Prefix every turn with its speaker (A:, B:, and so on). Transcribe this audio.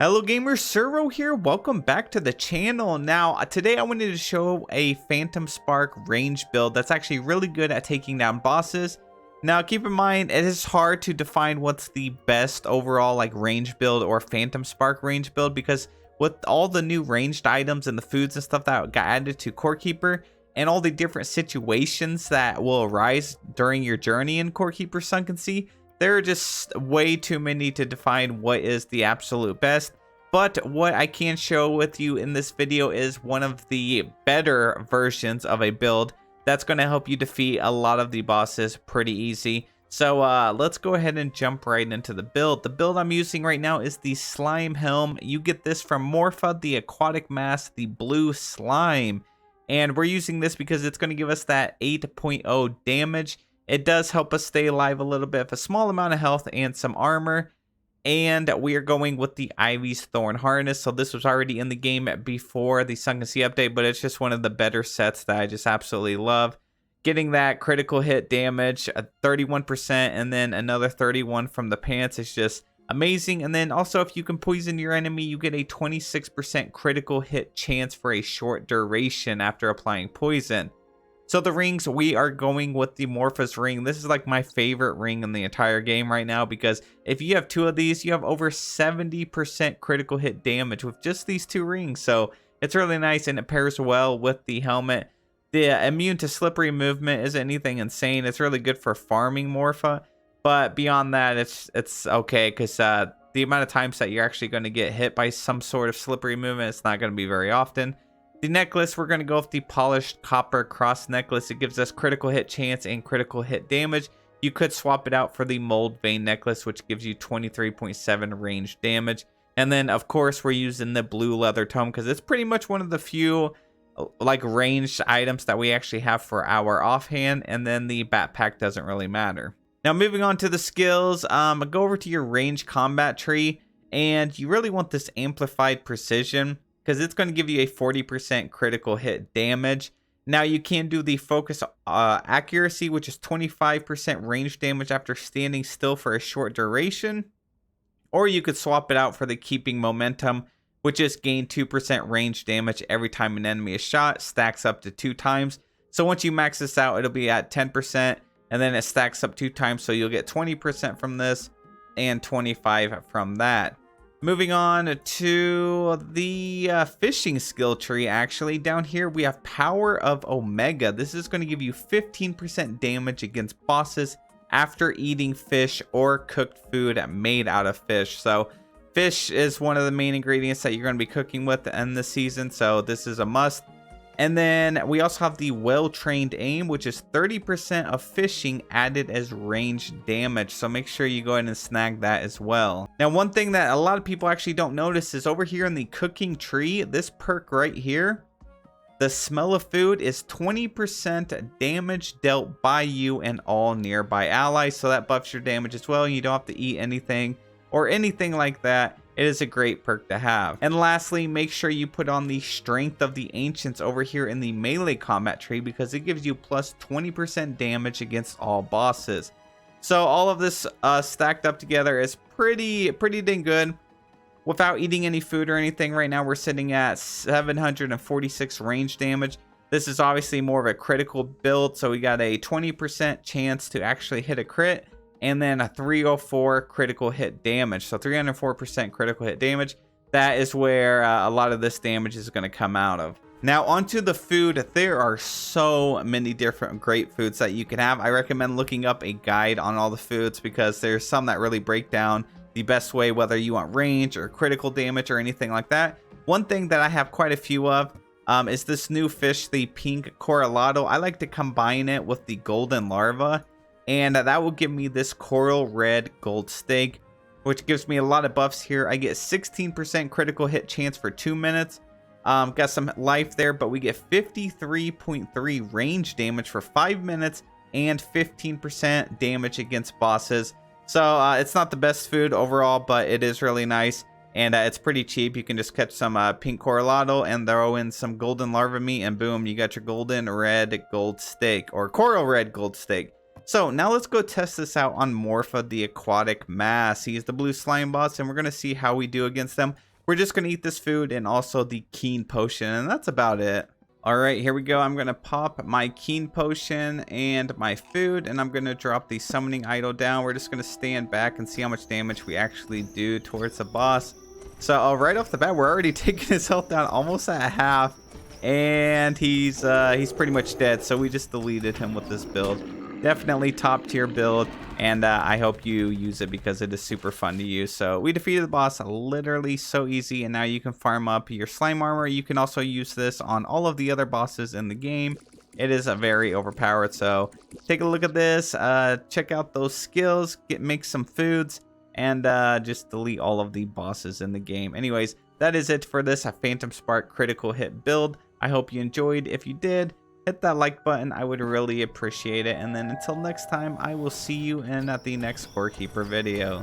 A: Hello gamers, Suro here. Welcome back to the channel. Now, today I wanted to show a Phantom Spark range build that's actually really good at taking down bosses. Now, keep in mind, it is hard to define what's the best overall range build or Phantom Spark range build because with all the new ranged items and the foods and stuff that got added to Core Keeper and all the different situations that will arise during your journey in Core Keeper Sunken Sea, there are just way too many to define what is the absolute best. But what I can show with you in this video is one of the better versions of a build that's going to help you defeat a lot of the bosses pretty easy. So let's go ahead and jump right into the build. The build I'm using right now is the Slime Helm. You get this from Morpha, the aquatic mass, the blue slime. And we're using this because it's going to give us that 8.0 damage. It does help us stay alive a little bit, a small amount of health and some armor. And we are going with the Ivy's Thorn Harness. So this was already in the game before the Sunken Sea update, but it's just one of the better sets that I just absolutely love. Getting that critical hit damage, 31%, and then another 31 from the pants is just amazing. And then also if you can poison your enemy, you get a 26% critical hit chance for a short duration after applying poison. So the rings, we are going with the Morpha's ring. This is like my favorite ring in the entire game right now because if you have two of these, you have over 70% critical hit damage with just these two rings. So it's really nice and it pairs well with the helmet. The immune to slippery movement isn't anything insane. It's really good for farming Morpha. But beyond that, it's okay because the amount of times that you're actually going to get hit by some sort of slippery movement, it's not going to be very often. The necklace, we're going to go with the polished copper cross necklace. It gives us critical hit chance and critical hit damage. You could swap it out for the mold vein necklace, which gives you 23.7 range damage. And then, of course, we're using the blue leather tome because it's pretty much one of the few ranged items that we actually have for our offhand. And then the backpack doesn't really matter. Now, moving on to the skills, go over to your range combat tree. And you really want this amplified precision, because it's going to give you a 40% critical hit damage. Now you can do the focus accuracy, which is 25% range damage after standing still for a short duration. Or you could swap it out for the keeping momentum, which is gain 2% range damage every time an enemy is shot, stacks up to 2 times. So once you max this out, it'll be at 10%, and then it stacks up 2 times. So you'll get 20% from this and 25% from that. Moving on to the fishing skill tree, actually. Down here, we have Power of Omega. This is going to give you 15% damage against bosses after eating fish or cooked food made out of fish. So, fish is one of the main ingredients that you're going to be cooking with in this season, so this is a must. And then we also have the well-trained aim, which is 30% of fishing added as range damage. So make sure you go ahead and snag that as well. Now, one thing that a lot of people actually don't notice is over here in the cooking tree, this perk right here, the smell of food is 20% damage dealt by you and all nearby allies. So that buffs your damage as well. You don't have to eat anything or anything like that. It is a great perk to have. And lastly, make sure you put on the Strength of the Ancients over here in the melee combat tree because it gives you plus 20% damage against all bosses. So all of this stacked up together is pretty dang good. Without eating any food or anything, right now we're sitting at 746 range damage. This is obviously more of a critical build, so we got a 20% chance to actually hit a crit. And then a 304 critical hit damage. So 304% critical hit damage. That is where a lot of this damage is going to come out of. Now onto the food. There are so many different great foods that you can have. I recommend looking up a guide on all the foods because there's some that really break down the best way, whether you want range or critical damage or anything like that. One thing that I have quite a few of is this new fish, the pink corralado. I like to combine it with the golden larva. And that will give me this coral red gold steak, which gives me a lot of buffs here. I get 16% critical hit chance for 2 minutes. Got some life there, but we get 53.3 range damage for 5 minutes and 15% damage against bosses. So it's not the best food overall, but it is really nice. And it's pretty cheap. You can just catch some pink corralado and throw in some golden larva meat, and boom, you got your golden red gold steak or coral red gold steak. So now let's go test this out on Morpha, the aquatic mass. He's the blue slime boss, and we're going to see how we do against them. we're just going to eat this food and also the keen potion, and that's about it. All right, here we go. I'm going to pop my keen potion and my food, and I'm going to drop the summoning idol down. We're just going to stand back and see how much damage we actually do towards the boss. So right off the bat, we're already taking his health down almost at half, and he's pretty much dead. So we just deleted him with this build. Definitely top tier build, and I hope you use it because it is super fun to use. So we defeated the boss literally so easy, and now you can farm up your slime armor. You can also use this on all of the other bosses in the game. It is a very overpowered, so take a look at this, check out those skills, make some foods, and just delete all of the bosses in the game. Anyways, that is it for this Phantom Spark critical hit build. I hope you enjoyed. If you did, hit that like button. I would really appreciate it. And then until next time, I will see you in the next Core Keeper video.